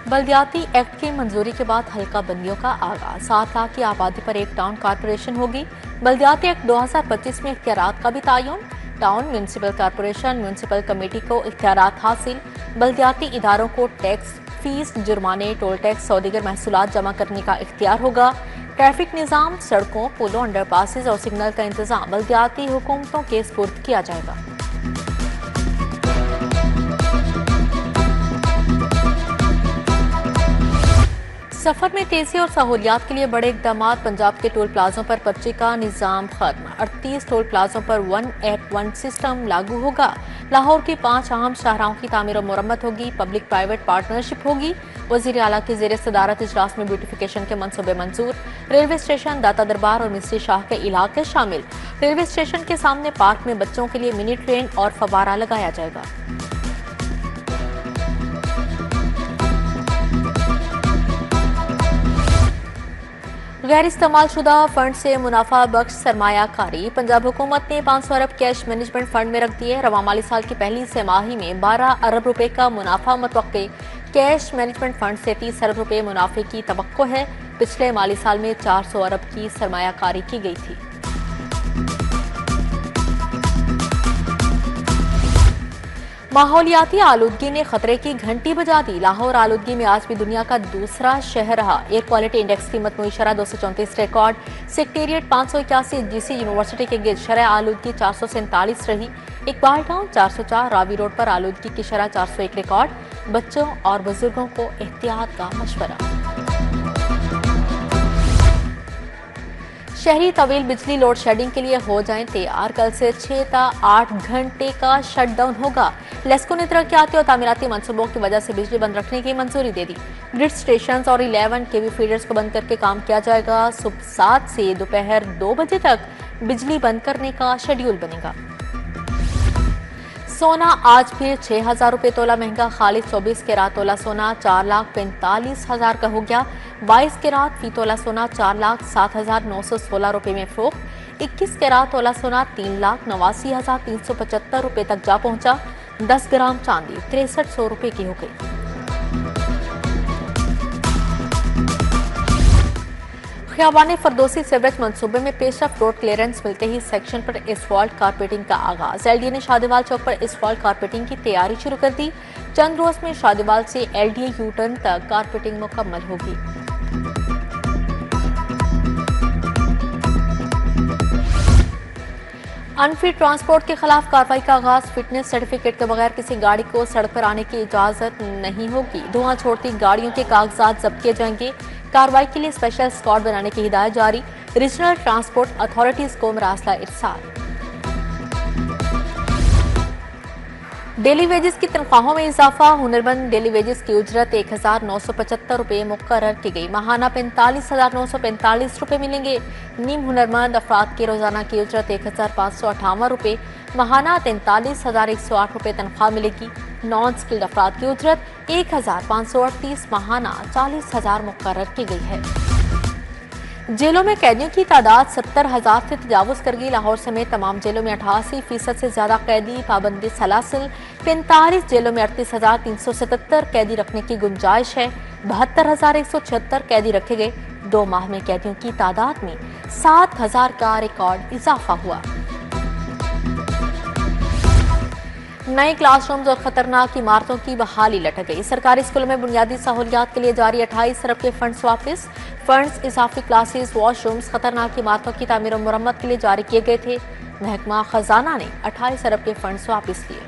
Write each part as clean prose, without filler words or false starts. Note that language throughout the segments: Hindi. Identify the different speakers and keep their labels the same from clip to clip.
Speaker 1: बल्दियाती एक्ट की मंजूरी के बाद हल्का बंदियों का आगाज। 7 लाख की आबादी पर एक टाउन कारपोरेशन होगी। बल्दियाती एक्ट 2025 में इख्तियारात का भी तयन। Town municipal corporation municipal committee को इख्तियारात हासिल। बल्दियाती इदारों को टैक्स, फीस, जुर्माने, टोल टैक्स और दीगर महसूलात जमा करने का इख्तियार होगा। ट्रैफिक निज़ाम, सड़कों, पुलों, अंडरपासेज और सिग्नल का इंतजाम बल्दियाती हुकूमतों के सुपुर्द किया जाएगा। सफर में तेजी और सहूलियात के लिए बड़े इकदाम। पंजाब के टोल प्लाजों पर पर्ची का निजाम खत्म। 38 टोल प्लाजों पर 1 Act 1 सिस्टम लागू होगा। लाहौर की 5 अहम शाहराहों की तामीर और मुरम्मत होगी। पब्लिक प्राइवेट पार्टनरशिप होगी। वजीर आला की ज़ेर सदारत इजलास में ब्यूटिफिकेशन के मनसूबे मंजूर। रेलवे स्टेशन, दाता दरबार और मिस्री शाह के इलाके शामिल। रेलवे स्टेशन के सामने पार्क में बच्चों के लिए मिनी ट्रेन और फवारा लगाया जाएगा। गैर इस्तेमाल शुदा फंड से मुनाफा बख्श सरमायाकारी। पंजाब हुकूमत ने 500 अरब कैश मैनेजमेंट फंड में रख दिए। रवा माली साल की पहली तिमाही में 12 अरब रुपए का मुनाफा मुतवक्के। कैश मैनेजमेंट फंड से 30 अरब रुपए मुनाफे की तवक्को है। पिछले माली साल में 400 अरब की सरमायाकारी की गई थी। माहौलियाती आलूदगी ने खतरे की घंटी बजा दी। लाहौर आलूदगी में आज भी दुनिया का दूसरा शहर रहा। एयर क्वालिटी इंडेक्स की मतमुई शरह 234 रिकॉर्ड। सेक्रेटेरिएट 581, जीसी यूनिवर्सिटी के गिर्द शरह आलूदगी 447 रही। इकबाल टाउन 404, रावी रोड पर आलूदगी की शरह 401 रिकॉर्ड। बच्चों और बुजुर्गों को एहतियात का मशवरा। शहरी तवील बिजली लोड शेडिंग के लिए हो जाएं तैयार। कल से 6 से 8 घंटे का शटडाउन होगा। लेस्को ने तरक्याती और तामीराती मंसूबों की वजह से बिजली बंद रखने की मंजूरी दे दी। ग्रिड स्टेशन और 11 केवी फीडर्स को बंद करके काम किया जाएगा। सुबह 7 से दोपहर 2 बजे तक बिजली बंद करने का शेड्यूल बनेगा। सोना आज फिर 6,000 रुपये तोला महंगा। खालिद 24 कैरात तोला सोना 4,45,000 का हो गया। 22 कैरात फी तोला सोना 4,07,916 रुपये में फरोख्त। 21 कैरात तोला सोना 3,89,375 रुपये तक जा पहुंचा। 10 ग्राम चांदी 6300 रुपये की हो गई। खियाबान फरदोसी सेवरेज मंसूबे में पेशरफ रोड क्लियरेंस मिलते ही सेक्शन पर एसफॉल्ट कारपेटिंग का आगाज। एलडीए ने शादीवाल चौक पर एसफॉल्ट कारपेटिंग की तैयारी शुरू कर दी। चंद रोज में शादीवाल से एलडीए यू टर्न तक कारपेटिंग मुकम्मल होगी। अनफिट ट्रांसपोर्ट के खिलाफ कार्रवाई का आगाज। फिटनेस सर्टिफिकेट के बगैर किसी गाड़ी को सड़क पर आने की इजाजत नहीं होगी। धुआं छोड़ती गाड़ियों के कागजात जब्त किए जाएंगे। कार्रवाई के लिए स्पेशल स्क्वाड बनाने की हिदायत जारी। रीजनल ट्रांसपोर्ट अथॉरिटीज को मरासला इरसाल। डेली वेजेस की तनख्वाहों में इजाफा। हुनरमंद डेली वेजेस की उजरत 1,975 रुपये मुकर्रर की गई। माहाना 45,945 रुपये मिलेंगे। नीम हुनरमंद अफराद की रोजाना की उजरत 1,558 रुपये। माहाना 43,108 रुपये तनख्वाह मिलेगी। नॉन स्किल्ड अफराद की उजरत 1,538। माहाना 40,000 मुकर्रर की गई है। जेलों में कैदियों की तादाद 70,000 से तजावुज कर गई। लाहौर समेत तमाम जेलों में 88% से ज्यादा कैदी। पाबंदी सलासिल। 45 जेलों में 38,377 कैदी रखने की गुंजाइश है। 72,176 कैदी रखे गए। 2 माह में कैदियों की तादाद में 7,000 का रिकॉर्ड इजाफा हुआ। नए क्लासरूम्स और खतरनाक इमारतों की बहाली लटक गई। सरकारी स्कूलों में बुनियादी सहूलियात के लिए जारी 28 अरब के फंड्स वापस। फंड्स इजाफी क्लासेस, वॉशरूम्स, खतरनाक इमारतों की तामीर और मुरम्मत के लिए जारी किए गए थे। महकमा खजाना ने 28 अरब के फंड्स वापस लिए।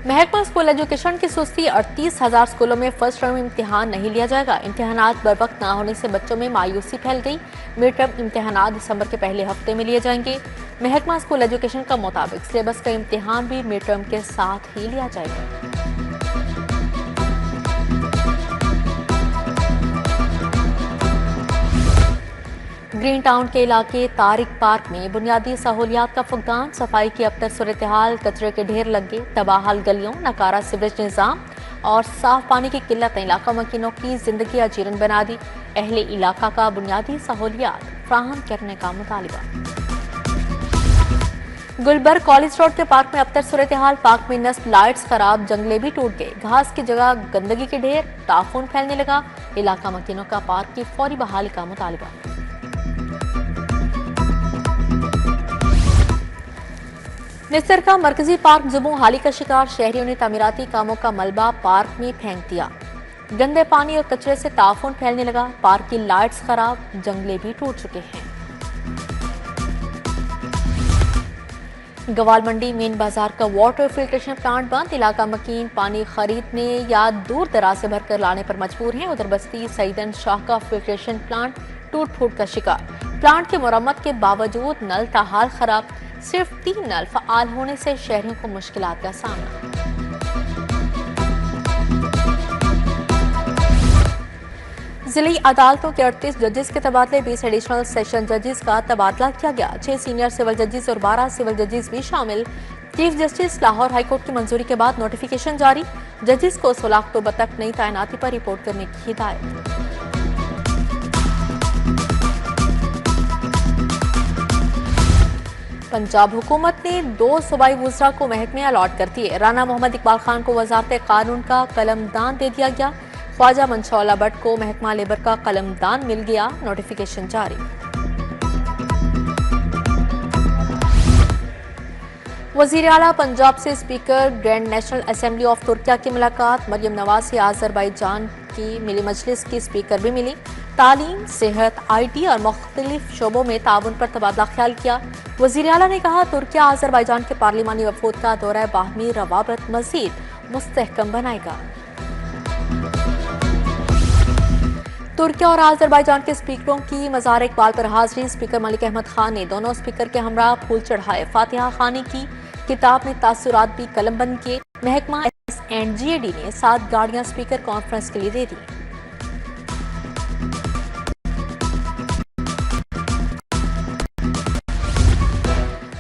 Speaker 1: महकमा स्कूल एजुकेशन की सुस्ती। 38,000 स्कूलों में फर्स्ट टर्म इम्तिहान नहीं लिया जाएगा। इम्तिहानात बर वक्त न होने से बच्चों में मायूसी फैल गई। मिड टर्म इम्तिहानात दिसंबर के पहले हफ्ते में लिए जाएंगे। महकमा स्कूल एजुकेशन का मुताबिक सिलेबस का इम्तिहान भी मिड टर्म के साथ ही लिया जाएगा। ग्रीन टाउन के इलाके तारिक पार्क में बुनियादी सहूलियात का फुकदान। सफाई की अब तक सूरत हाल। कचरे के ढेर लगे। तबाहल गलियों, नकारा सीवरेज निज़ाम और साफ पानी की किल्लत ने इलाका मकीनों की जिंदगी अजीरन बना दी। अहले इलाका का बुनियादी सहूलियात फराहम करने का मुतालबा। गुलबर्ग कॉलेज रोड के पार्क में अबतर सूरत हाल। पार्क में नस्ब, लाइट्स खराब, जंगले भी टूट गए, घास की जगह गंदगी के ढेर, ताफून फैलने लगा। इलाका मकीनों का पार्क की फौरी बहाली का मुतालबा। निस्तर का मरकजी पार्क जुबों हाली का शिकार। शहरियों ने तामीराती कामों का मलबा पार्क में फेंक दिया। गंदे पानी और कचरे से ताफून फैलने लगा। पार्क की लाइट्स खराब, जंगले भी टूट चुके हैं। गवाल मंडी मेन बाजार का वाटर फिल्ट्रेशन प्लांट बंद। इलाका मकीन पानी खरीदने या दूर दराज से भरकर लाने पर मजबूर हैं। उधर बस्ती सईदन शाह का फिल्ट्रेशन प्लांट टूट फूट का शिकार। प्लांट की मरम्मत के बावजूद नल ताहाल खराब। सिर्फ 3 नल फ़आल होने से शहरियों को मुश्किलात का सामना। जिली अदालतों के 38 जजेस के तबादले, 20 एडिशनल सेशन जजेस का तबादला किया गया। 6 सीनियर सिविल जजेस और 12 सिविल जजेस भी शामिल। चीफ जस्टिस लाहौर हाईकोर्ट की मंजूरी के बाद नोटिफिकेशन जारी। जजेस को 16 अक्टूबर तक नई तैनाती पर रिपोर्ट करने की हिदायत। पंजाब हुकूमत ने 2 सूबाई वुज़रा को महकमे अलॉट कर दिए। राना मोहम्मद इकबाल खान को वजारत कानून का कलमदान दे दिया गया। ख्वाजा मंशौला भट्ट को महकमा लेबर का कलमदान मिल गया। नोटिफिकेशन जारी। वजीर आला पंजाब से speaker grand national assembly of Türkiye की मुलाकात। मरियम नवाज से आज़रबाईजान की मिली मजलिस की स्पीकर भी मिली। तालीम, सेहत, IT और मुख्तलिफ शोबों में ताउन पर तबादला ख्याल किया। वजीर आला ने कहा, तुर्किया आज़रबाईजान के पार्लिमानी वफूद का दौरा बाहमी रवाबत मजीद मुस्तहकम बनाएगा। तुर्किया और आज़रबाईजान के स्पीकरों की मज़ार इकबाल पर हाजिरी। स्पीकर मलिक अहमद खान ने दोनों स्पीकर के हमरा फूल चढ़ाए। फातिहा खानी की किताब में तासुरात भी कलमबंद किए। महकमा SNGAD ने 7 गाड़ियां स्पीकर कॉन्फ्रेंस के लिए दे दी।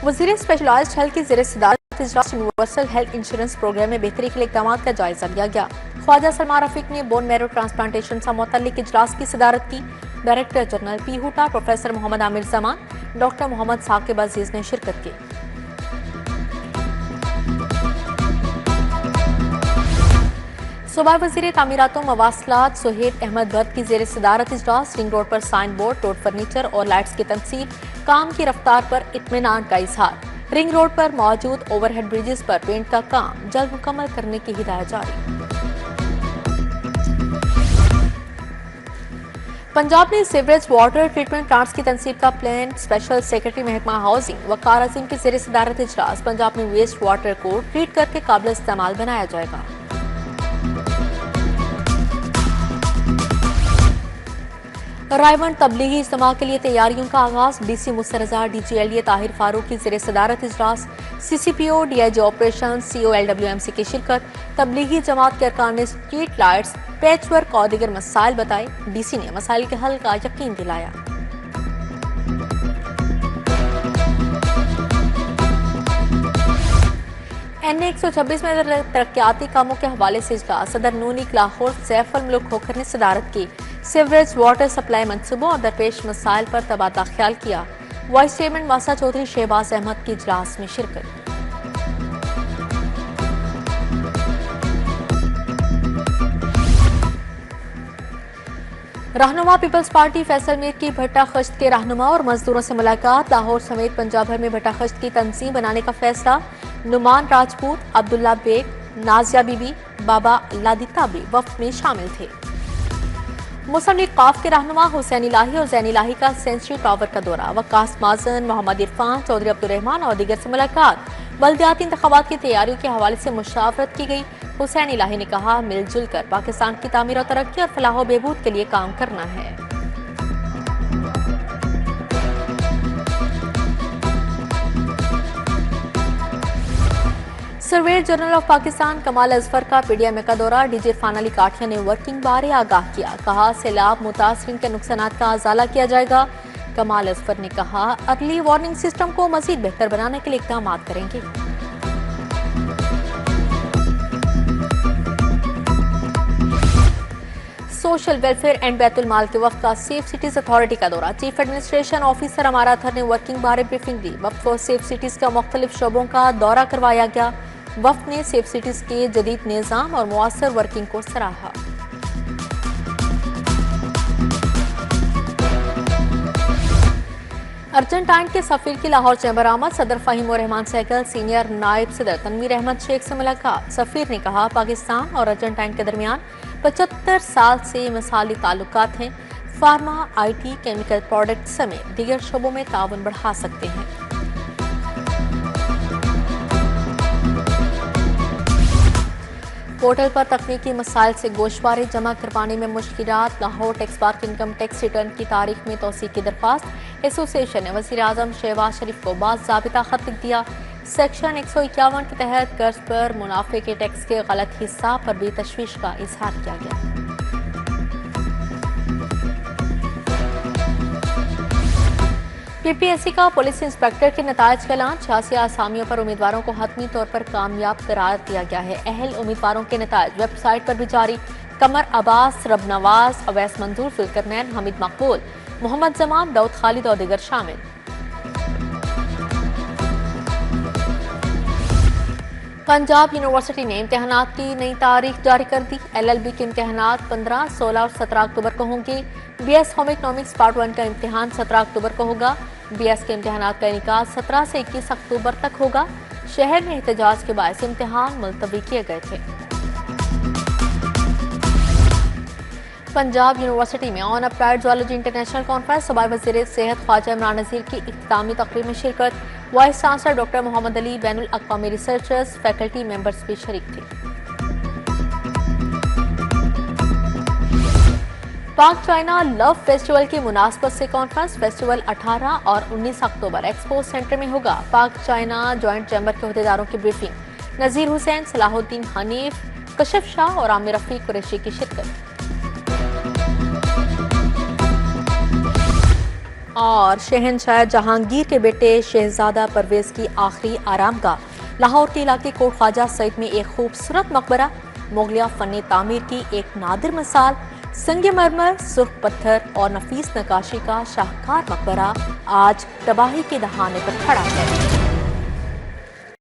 Speaker 1: वज़ीर स्पेशलाइज्ड हेल्थ की ज़ेर सदारत इजलास यूनिवर्सल हेल्थ इंश्योरेंस प्रोग्राम में बेहतरी के लिए इक़दाम का जायजा लिया गया। ख्वाजा सलमान रफीक ने बोन मैरो ट्रांसप्लांटेशन से मुतल्लिक इजलास की सदारत की। डायरेक्टर जनरल पीहूटा प्रोफेसर मोहम्मद आमिर जमान, डॉक्टर मोहम्मद साकिब अजीज ने शिरकत की। सूबाई वज़ीर तामीरातों मवासलात सुहेब अहमद भट्ट की ज़ेर सदारत इजलास। रिंग रोड पर साइन बोर्ड, रोड फर्नीचर और लाइट्स की तनसीब, काम की रफ्तार पर इत्मीनान का इजहार। रिंग रोड पर मौजूद ओवरहेड ब्रिजेस पर पेंट का काम जल्द मुकम्मल करने की हिदायत जारी। पंजाब ने सीवरेज वाटर ट्रीटमेंट प्लांट्स की तनसीब का प्लान। स्पेशल सेक्रेटरी महकमा हाउसिंग वकार अजीम की ज़ेर सदारत इजलास। पंजाब में वेस्ट वाटर को ट्रीट करके काबिल इस्तेमाल बनाया जाएगा। रायवन तबलीगी इज्तिमा के लिए तैयारियों का आगाज। DC मुस्तरजा DG ताहिर फारूक की ज़ेर सदारत इजलास। CCPO, DIG operation, CO LWMC की शिरकत। तबलीगी जमात के अरकान ने स्ट्रीट लाइट्स, पैच वर्क और दीगर मसाइल बताए। DC ने मसाइल के हल का यकीन दिलाया। NA 126 में तरक्याती कामों के हवाले से इजलास। सदर नून लीग लाहौर सैफ अल मुल्क होकर ने सदारत की। सीवरेज वाटर सप्लाई मनसूबों और दरपेश मसाइल पर तबादला ख्याल किया। वाइस चेयरमैन वासा चौधरी शहबाज अहमद की इजलास में शिरकत। रहनुमा पीपल्स पार्टी फैसल मीर की भट्टा खश्त के रहनुमा और मजदूरों से मुलाकात। लाहौर समेत पंजाब भर में भट्टा खश्त की तंजीम बनाने का फैसला। नुमान राजपूत, अब्दुल्ला बेग, नाजिया बीबी, बाबा लादिता भी वफ्द में शामिल थे। मुस्लिम लीग काफ के रहनुमा हुसैन इलाही और जैन इलाही का सेंचुरी टावर का दौरा। वकास माजन, मोहम्मद इरफान, चौधरी अब्दुर्रहमान और दीगर से मुलाकात। बल्दियाती इंतखाबात की तैयारियों के हवाले से मुशावरत की गई। हुसैन इलाही ने कहा, मिलजुल कर पाकिस्तान की तामीर और तरक्की और फलाह व बहबूद के लिए काम करना है। सर्वेयर जनरल ऑफ पाकिस्तान कमाल अजफर का PDM का दौरा। डीजी इरफान अली काठिया ने वर्किंग बारे आगाह किया। कहा, सैलाब मुतासरीन के नुकसानात का अजाला किया जाएगा। कमाल अजफर ने कहा, अर्ली वार्निंग सिस्टम को मजीद बेहतर बनाने के लिए इक़दाम करेंगे। सोशल वेलफेयर एंड बैतुल माल के वक्त का सेफ सिटीज अथॉरिटी का दौरा। चीफ एडमिनिस्ट्रेशन ऑफिसर अमारा अतहर ने वर्किंग बारे ब्रीफिंग दी। वक्त फॉर सेफ सिटीज का मुख्तलिफ शोबों का दौरा करवाया गया। वक्त ने सेफ सिटीज के जदीद निज़ाम और मुअस्सर वर्किंग को सराहा। अर्जेंटाइन के सफीर की लाहौर चैम्बर आमद। सदर फ़हीम उर रहमान सहगल, सीनियर नायब सदर तनवीर अहमद शेख से मुलाकात। सफीर ने कहा पाकिस्तान और अर्जेंटाइन के दरमियान 75 साल से मिसाली ताल्लुकात हैं। फार्मा, IT, केमिकल प्रोडक्ट समेत दीगर शोबों में ताउन बढ़ा सकते हैं। पोर्टल पर तकनीकी मसाइल से गोशवारे जमा करवाने में मुश्किलात। लाहौर टैक्स बार के इनकम टैक्स रिटर्न की तारीख में तोसी की दरख्वास्त। एसोसिएशन ने वज़ीर आज़म शहबाज शरीफ को बाज़ाबिता खत लिख दिया। सेक्शन 151 के तहत कर्ज पर मुनाफे के टैक्स के गलत हिस्सा पर भी तशवीश का इजहार किया गया। PPSC का पुलिस इंस्पेक्टर के नतायज का ऐलान। 86 आसामियों पर उम्मीदवारों को हतमी तौर पर कामयाब करार दिया गया है। अहल उम्मीदवारों के नतायज वेबसाइट पर भी जारी। कमर अब्बास, रब नवाज, अवैस मंजूर, जुल्करनैन, हमीद मकबूल, मोहम्मद जमान, दाऊद खालिद और दीगर शामिल। पंजाब यूनिवर्सिटी ने इम्तिहानात की नई तारीख जारी कर दी। LLB के इम्तिहानात 15, 16 और 17 अक्टूबर को होंगे। BS होम इकनॉमिक्स पार्ट 1 का इम्तिहान 17 अक्टूबर को होगा। BS के इम्तिहानात का इनकाद 17 से 21 अक्टूबर तक होगा। शहर में एहतजाज के बायस इम्तिहान मुलतवी किए गए थे। पंजाब यूनिवर्सिटी में on applied zoology international conference. सूबाई वज़ीर सेहत ख्वाजा इमरान नज़ीर की इख्तितामी तकरीर में शिरकत। Vice chancellor doctor Mohammad Ali, बैनुल अक़वामी रिसर्चर्स, फैकल्टी मेंबर्स भी शरीक थे। पाक चाइना लव फेस्टिवल की मुनासबत से कॉन्फ्रेंस। फेस्टिवल 18 और 19 अक्टूबर एक्सपो सेंटर में होगा। पाक चाइना जॉइंट चैम्बर के अहदेदारों की ब्रीफिंग। नज़ीर हुसैन, सलाहुद्दीन हनीफ, कशिफ शाह और आमिर रफीक कुरैशी की शिरकत। और शहनशाह जहांगीर के बेटे शहजादा परवेज की आखिरी आरामगाह। लाहौर के इलाके कोट ख्वाजा सईद में एक खूबसूरत मकबरा। मुगलिया फन तामीर की एक नादिर मिसाल। संगमरमर, सुर्ख पत्थर और नफीस नकाशी का शाहकार मकबरा आज तबाही के दहाने पर खड़ा है।